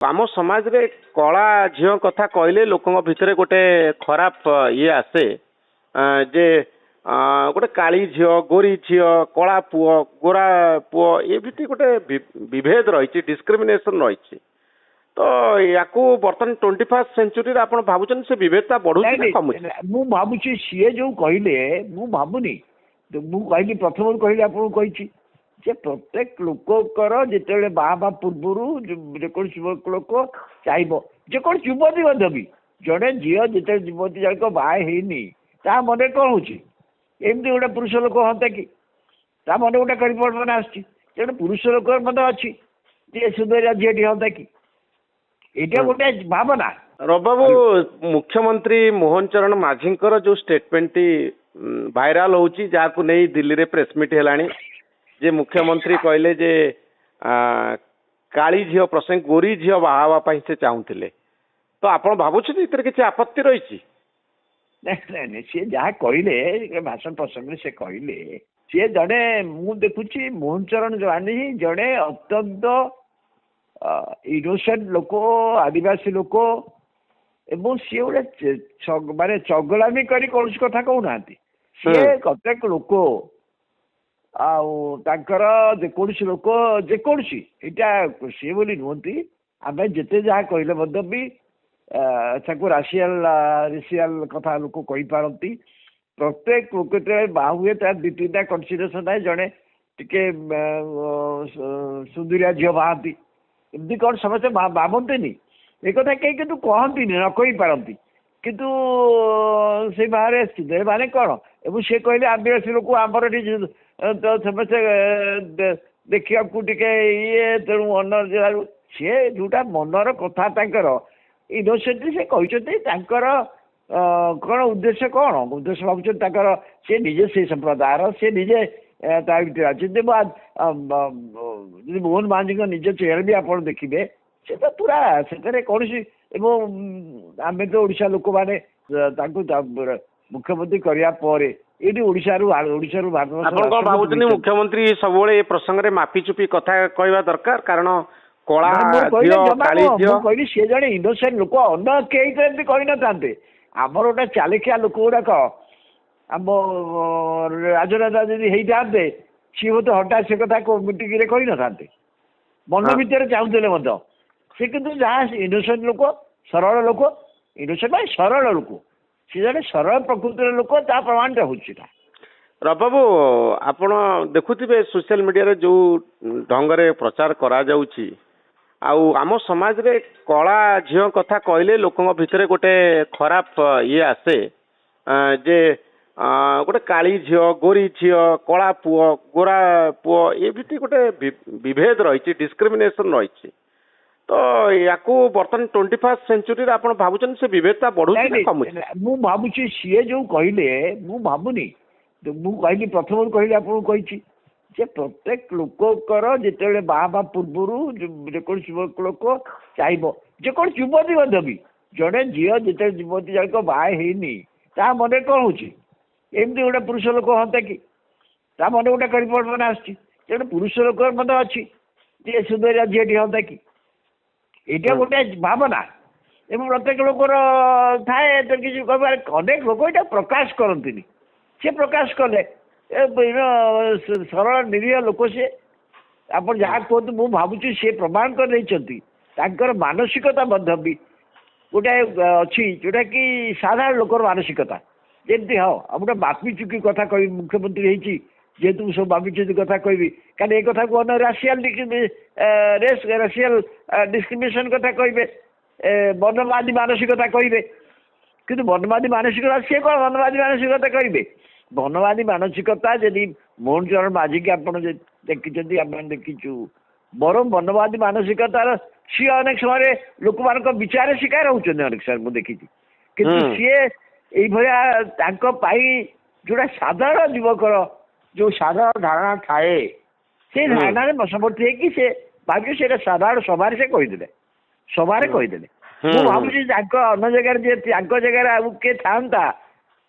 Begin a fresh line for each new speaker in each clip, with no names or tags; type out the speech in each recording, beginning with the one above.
ଆମ ସମାଜରେ କଳା ଝିଅ କଥା କହିଲେ ଲୋକଙ୍କ ଭିତରେ ଗୋଟେ ଖରାପ ଇଏ ଆସେ ଯେ ଗୋଟେ କାଳି ଝିଅ, ଗୋରି ଝିଅ, କଳା ପୁଅ, ଗୋରା ପୁଅ ଏମିତି ଗୋଟେ ବିଭେଦ ରହିଛି, ଡିସ୍କ୍ରିମିନେସନ ରହିଛି। ତ ୟାକୁ ବର୍ତ୍ତମାନ 21st ସେଞ୍ଚୁରୀରେ ଆପଣ ଭାବୁଛନ୍ତି ସେ ବିଭେଦତା ବଢୁଛି ନା କମୁଛି?
ମୁଁ ଭାବୁଛି ସିଏ ଯୋଉ କହିଲେ ମୁଁ ଭାବୁନି, ମୁଁ କହିଲି ପ୍ରଥମରୁ କହିଲି ଆପଣଙ୍କୁ କହିଛି ଯେ ପ୍ରତ୍ୟେକ ଲୋକଙ୍କର ଯେତେବେଳେ ବାହା ହେବା ପୂର୍ବରୁ ଯେକୌଣସି ଲୋକ ଚାହିଁବ, ଯେକୌଣସି ଯୁବତୀ ମଧ୍ୟ ବି, ଜଣେ ଝିଅ ଯେତେବେଳେ ଯୁବତୀ ଜଣକ ବାହା ହେଇନି ତା ମନରେ କ'ଣ ହଉଛି, ଏମିତି ଗୋଟେ ପୁରୁଷ ଲୋକ ହୁଅନ୍ତା କି, ତା ମନେ ଗୋଟେ ପରିବର୍ତ୍ତନ ଆସୁଛି। ତେଣୁ ପୁରୁଷ ଲୋକ ମଧ୍ୟ ଅଛି ଯେ ସୁନ୍ଦରିଆ ଝିଅଟି ହୁଅନ୍ତା କି, ଏଇଟା ଗୋଟେ ଭାବନା।
ରବାବୁ, ମୁଖ୍ୟମନ୍ତ୍ରୀ ମୋହନ ଚରଣ ମାଝୀଙ୍କର ଯୋଉ ଷ୍ଟେଟମେଣ୍ଟଟି ଭାଇରାଲ ହଉଛି, ଯାହାକୁ ନେଇ ଦିଲ୍ଲୀରେ ପ୍ରେସମିଟ୍ ହେଲାଣି, ଯେ ମୁଖ୍ୟମନ୍ତ୍ରୀ କହିଲେ ଯେ କାଳି ଝିଅ ପ୍ରସଙ୍ଗ ଗୋରି ଝିଅ ବାହା ହେବା ପାଇଁ ସେ ଚାହୁଁଥିଲେ, ତ ଆପଣ ଭାବୁଛନ୍ତି ଏଥିରେ କିଛି ଆପତ୍ତି ରହିଛି?
ନାଇଁ ନାଇଁ, ସିଏ ଯାହା କହିଲେ ଭାଷଣ ପ୍ରସଙ୍ଗରେ ସେ କହିଲେ, ସିଏ ଜଣେ, ମୁଁ ଦେଖୁଛି ମୋହନ ଚରଣ ମାଝୀ ଜଣେ ଅତ୍ୟନ୍ତ ଇନୋସେଣ୍ଟ ଲୋକ, ଆଦିବାସୀ ଲୋକ, ଏବଂ ସିଏ ଗୋଟେ ମାନେ ଚଗଲାମି କରି କୌଣସି କଥା କହୁନାହାନ୍ତି। ସିଏ ପ୍ରତ୍ୟେକ ଲୋକ ଆଉ ତାଙ୍କର ଯେକୌଣସି ଲୋକ ଯେକୌଣସି, ଏଇଟା ସିଏ ବୋଲି ନୁହନ୍ତି, ଆମେ ଯେତେ ଯାହା କହିଲେ ମଧ୍ୟ ବି ତାକୁ ରେସିଆଲ କଥା ଲୋକ କହିପାରନ୍ତି। ପ୍ରତ୍ୟେକ ଲୋକ ଯେତେବେଳେ ବାହା ହୁଏ ତାର 2-3ଟା କନସିଡରେସନ ଥାଏ। ଜଣେ ଟିକେ ସୁନ୍ଦରିଆ ଝିଅ ବାହାନ୍ତି, ଏମିତି କ'ଣ ସମସ୍ତେ ଭାବନ୍ତିନି? ଏ କଥା କେହି କିନ୍ତୁ କହନ୍ତିନି, ନ କହିପାରନ୍ତି, କିନ୍ତୁ ସେ ବାହାରେ ଆସିଥିଲେ ମାନେ କ'ଣ? ଏବଂ ସେ କହିଲେ ଆଦିବାସୀ ଲୋକ ଆମର ଏଠି ସମସ୍ତେ ଦେଖିବାକୁ ଟିକେ ଇଏ, ତେଣୁ ମନ ସିଏ ଯୋଉଟା ମନର କଥା ତାଙ୍କର ଇନୋସେଣ୍ଟଲି ସେ କହିଛନ୍ତି। ତାଙ୍କର କ'ଣ ଉଦ୍ଦେଶ୍ୟ, କ'ଣ ଉଦ୍ଦେଶ୍ୟ ଭାବୁଛନ୍ତି ତାଙ୍କର, ସେ ନିଜେ ସେଇ ସମ୍ପ୍ରଦାୟର, ସେ ନିଜେ ତା ଭିତରେ ଅଛନ୍ତି। ଯଦି ମୋହନ ମାଝୀଙ୍କ ନିଜ ଚେହେରା ବି ଆପଣ ଦେଖିବେ, ସେ ତ ପୁରା ସେଥିରେ କୌଣସି, ଏବଂ ଆମେ ତ ଓଡ଼ିଶା ଲୋକମାନେ ତାଙ୍କୁ ମୁଖ୍ୟମନ୍ତ୍ରୀ କରିବା ପରେ ଏଇଠି ଓଡ଼ିଶାରୁ ଭାରତ,
ଆପଣ କ'ଣ ଭାବୁଛନ୍ତି ମୁଖ୍ୟମନ୍ତ୍ରୀ ସବୁବେଳେ ଏ ପ୍ରସଙ୍ଗରେ ମାପିଚୁପି କଥା କହିବା ଦରକାର? କାରଣ କଳା ଝିଅ, କାଳି ଝିଅ,
ମୁଁ କହିଲି ସିଏ ଜଣେ ଇନୋସେଣ୍ଟ ଲୋକ, ଅନ୍ୟ କେହି ତ ଏମିତି କହିନଥାନ୍ତେ। ଆମର ଗୋଟେ ଚାଲିଖିଆ ଲୋକ ଗୁଡାକ ଆମ ରାଜନେତା ଯଦି ହେଇଥାନ୍ତେ, ସିଏ ବୋଧେ ହଠାତ୍ ସେ କଥା ମିଟିଂରେ କହିନଥାନ୍ତେ, ମନ ଭିତରେ ଚାହୁଁଥିଲେ ମଧ୍ୟ। ସେ କିନ୍ତୁ ଯାହା ଇନୋସେଣ୍ଟ ଲୋକ, ସରଳ ଲୋକ, ଇନୋସେଣ୍ଟ ମାନେ ସରଳ ଲୋକ, ସେ ଜଣେ ସରଳ ପ୍ରକୃତିର ଲୋକ, ତା ପ୍ରମାଣଟା ହଉଛି।
ରବାବୁ, ଆପଣ ଦେଖୁଥିବେ ସୋସିଆଲ ମିଡିଆରେ ଯୋଉ ଢଙ୍ଗରେ ପ୍ରଚାର କରାଯାଉଛି, ଆଉ ଆମ ସମାଜରେ କଳା ଝିଅ କଥା କହିଲେ ଲୋକଙ୍କ ଭିତରେ ଗୋଟେ ଖରାପ ଇଏ ଆସେ ଯେ ଗୋଟେ କାଳି ଝିଅ, ଗୋରି ଝିଅ, କଳା ପୁଅ, ଗୋରା ପୁଅ ଏମିତି ଗୋଟେ ବିଭେଦ ରହିଛି, ଡିସ୍କ୍ରିମିନେସନ ରହିଛି। ତ ୟାକୁ ବର୍ତ୍ତମାନ 21st ସେଞ୍ଚୁରୀରେ ଆପଣ ଭାବୁଛନ୍ତି ସେ ବିଭେଦତା ବଢୁଛି ନା କମୁଛି?
ମୁଁ ଭାବୁଛି ସିଏ ଯୋଉ କହିଲେ, ମୁଁ ଭାବୁନି, ମୁଁ କହିଲି ପ୍ରଥମରୁ କହିଲି ଆପଣଙ୍କୁ କହିଛି ଯେ ପ୍ରତ୍ୟେକ ଲୋକଙ୍କର ଯେତେବେଳେ ବାହା ହେବା ପୂର୍ବରୁ ଯେକୌଣସି ଲୋକ ଚାହିଁବ, ଯେକୌଣସି ଯୁବତୀ ମଧ୍ୟ ବି, ଜଣେ ଝିଅ ଯେତେବେଳେ ଯୁବତୀ ଜଣକ ବାହା ହେଇନି ତା ମନରେ କ'ଣ ହଉଛି, ଏମିତି ଗୋଟେ ପୁରୁଷ ଲୋକ ହୁଅନ୍ତା କି, ତା ମନେ ଗୋଟେ ପରିବର୍ତ୍ତନ ଆସୁଛି। ତେଣୁ ପୁରୁଷ ଲୋକ ମଧ୍ୟ ଅଛି ଯେ ସୁନ୍ଦରିଆ ଝିଅଟି ହୁଅନ୍ତା କି, ଏଇଟା ଗୋଟେ ଭାବନା। ଏବଂ ପ୍ରତ୍ୟେକ ଲୋକର ଥାଏ କିଛି, ଅନେକ ଲୋକ ଏଇଟା ପ୍ରକାଶ କରନ୍ତିନି, ସେ ପ୍ରକାଶ କଲେ ସରଳ ନିରୀହ ଲୋକ ସିଏ। ଆପଣ ଯାହା କୁହନ୍ତୁ, ମୁଁ ଭାବୁଛି ସିଏ ପ୍ରମାଣ କରିଦେଇଛନ୍ତି ତାଙ୍କର ମାନସିକତା ମଧ୍ୟ ବି ଗୋଟେ ଅଛି, ଯୋଉଟାକି ସାଧାରଣ ଲୋକର ମାନସିକତା। ଯେମିତି ହଁ, ଆଉ ଗୋଟେ ମାପି ଚୁକି କଥା କହିବି, ମୁଖ୍ୟମନ୍ତ୍ରୀ ହେଇଛି ଯେହେତୁ ମୁଁ ସବୁ ମାପି ଚୁକି କଥା କହିବି, କାରଣ ଏ କଥାକୁ ରେସିଆଲ ଡିସ୍କ୍ରିମିନେସନ କଥା କହିବେ, ବର୍ଣ୍ଣବାଦୀ ମାନସିକତା କହିବେ। କିନ୍ତୁ ବର୍ଣ୍ଣବାଦୀ ମାନସିକତା, ସିଏ କ'ଣ ବର୍ଣ୍ଣବାଦୀ ମାନସିକତା କହିବେ? ବର୍ଣ୍ଣବାଦୀ ମାନସିକତା ଯଦି ମୋହନ ଚରଣ ମାଝୀକି ଆପଣ ଦେଖିଛନ୍ତି, ଆମେ ଦେଖିଛୁ, ବରଂ ବର୍ଣ୍ଣବାଦୀ ମାନସିକତାର ସିଏ ଅନେକ ସମୟରେ ଲୋକମାନଙ୍କ ବିଚାର ଶିକାର ହଉଛନ୍ତି, ଅନେକ ସମୟରେ ମୁଁ ଦେଖିଛି। କିନ୍ତୁ ସିଏ ଏଇଭଳିଆ ତାଙ୍କ ପାଇଁ ଯୋଉଟା ସାଧାରଣ ଯୁବକର ଯୋଉ ସାଧାରଣ ଧାରଣା ଥାଏ, ସେଇ ଧାରଣାରେ ବଶବର୍ତ୍ତୀ ହେଇକି ସେ ଭାବିବେ ସେଇଟା ସାଧାରଣ ସଭାରେ ସେ କହିଦେଲେ, ସଭାରେ କହିଦେଲେ। ମୁଁ ଭାବୁଛି ତାଙ୍କ ଅନ୍ୟ ଜାଗାରେ ଯେ ତାଙ୍କ ଜାଗାରେ ଆଉ କିଏ ଥାନ୍ତା,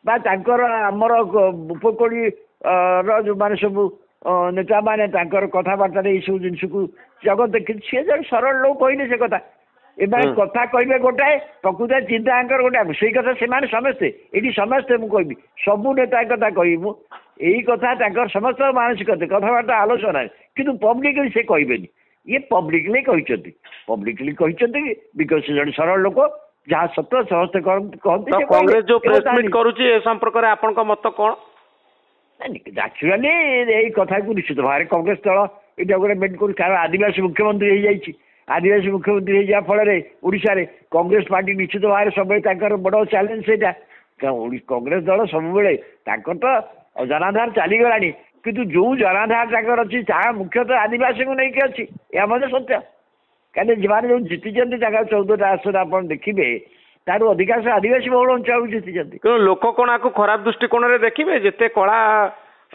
ବା ତାଙ୍କର ଆମର ଉପକୂଳୀ ର ଯୋଉମାନେ ସବୁ ନେତାମାନେ ତାଙ୍କର କଥାବାର୍ତ୍ତାରେ ଏଇସବୁ ଜିନିଷକୁ ଜଗତ ଦେଖି, ସିଏ ଜଣେ ସରଳ ଲୋକ କହିଲେ ସେ କଥା, एमाने कथा कहबे गोटाए प्रकृत चिंता आंकर गोटाए सेई कथा सेमाने समस्ते एटी समस्ते मु कहबी सबु नेता कथा कहबी मु एई कथा तांकर समस्त मानसिकता कथाबार्ता आलोचना किंतु पब्लिकली से कहबेनी ये पब्लिकली कहते बिकज से जन सरल लोक जहाँ सत्य समस्त कहते
कांग्रेस जो प्रेस मीट करूची ए संपर्क रे आपन को मत कोन
एक्चुअली यही कथा को निश्चित भाव कांग्रेस दल ये गोटे मेट कर कारण आदिवासी मुख्यमंत्री हो जाइए आदिवासी मुख्यमंत्री हो जा फल ओडिशा रे कांग्रेस पार्टी निश्चित भाव सब बड़ चैलेंज से कांग्रेस दल सब तो जनाधार चलीगला किंतु जो जनाधार ताकर अच्छी ता मुख्यतः आदिवासी को लेकिन अच्छी यह मत सत्य कहीं जो जीति 14टा आसन आप देखिए तार अधिकांश आदिवासी बहुल अंचल जीति
लोक कौन आपको खराब दृष्टिकोण रे देखिए जिते कला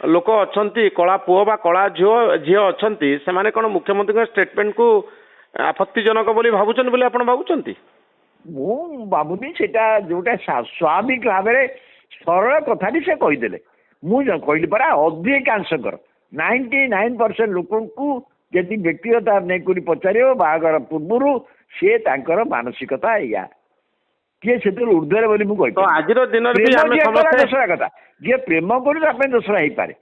लोक अच्छा कला पुओ बा कला झील अच्छा से कौन मुख्यमंत्री स्टेटमेंट को आपत्तिजनक बोली भावुन बोली आप भावुं
मु भावुनी से जोटा स्वाभाविक भाव सरल कथा से कहीदे मुझे कहली परा अधिकांशकर 99% लोक जदि व्यक्तिगत नहीं पचार बाहागर पूर्वर सी मानसिकता या किए से ऊर्धरे बोली मुझे
आज
दोसरा कथा जी प्रेम कर दोसरा हो पारे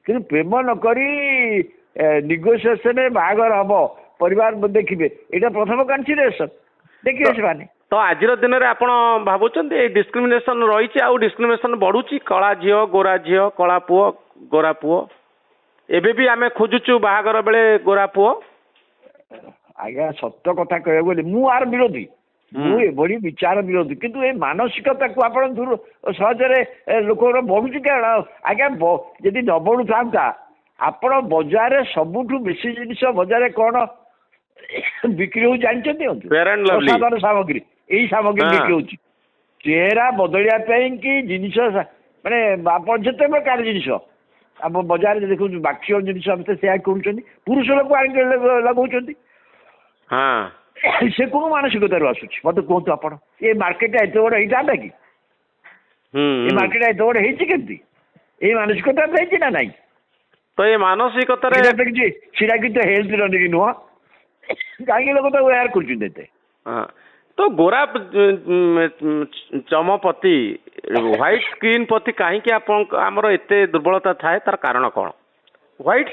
कि प्रेम नक निगोसिएसन बाहागर हम परिवार देखिए यहाँ प्रथम कन्सिडरेसन देखिए से
तो आज दिन में आप भावुं डिस्क्रिमिनेशन रही डिस्क्रिमिनेशन बढ़ुची कला झील गोरा झील कला पुओ गोरा पुओ एबे भी आमे खोजुचु बाहागर बेले गोरा पुओ
आज्ञा सत्य कथा कह बोली मु आर विरोधी मुझे विचार विरोधी किंतु ये मानसिकता को आप दूर सहजरे लोक बढ़ुची क्या आज्ञा जदि न बढ़ू था आपण बजार सबुठ बेसी जिनिस बजार कौन बिक्री हो जानते सामग्री यही सामग्री बिक्री हो चेहरा बदलिया कि जिनिस माने आप जिते प्रकार जिनिस आप बजार देखो बाक्य जिनिस से करुँच पुरुष लोक लगाउछन्ति से कौन मानसिकता आसूची मत कहतु आप ये मार्केट एत बड़ होता कि ये मार्केट एत बड़ होती ये मानसिकता ना नहीं
तो ये मानसिकता
सीधा कि हेल्थ रही नुह कहीं लोग तो यार कर
तो गोरा चमपति व्हाइट स्किन प्रति कहीं आमर एत दुर्बलता थाए तार कारण कौन व्हाइट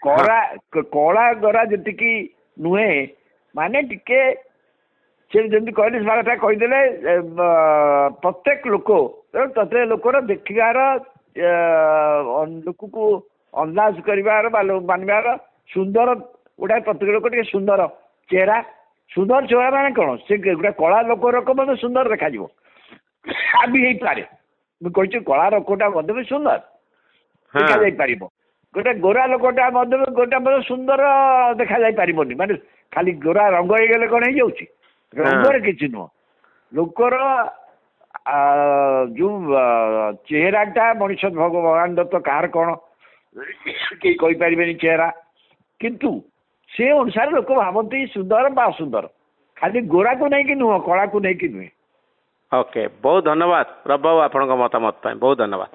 कला गोरा जी नुहे माने टिके जमी कहले कथा कहीदे प्रत्येक लोक प्रत्येक लोकर देखार लोक को अंदाज कर मानवार सुंदर गोटा प्रत्येक लोक टे सुंदर चेहरा माने कौन से गोटे कला लोक सुंदर देखा भी पारे मुझे कला लोकटा भी सुंदर देखा पार गोटे गोरा लोकटा गोटे सुंदर देखा पार माने खाली गोरा रंग हो गले कौन हो रंगर किसी नुह लोकर जो चेहराटा मनीष भगवान दत्त कार कौन कई पारे चेहरा किंतु से अनुसार लोक भावती सुंदर बा सुंदर खाली गोरा को नहीं कि नुह कला को नहीं कि नुहे
ओके बहुत धन्यवाद रब बाबू आपन मतामत बहुत धन्यवाद।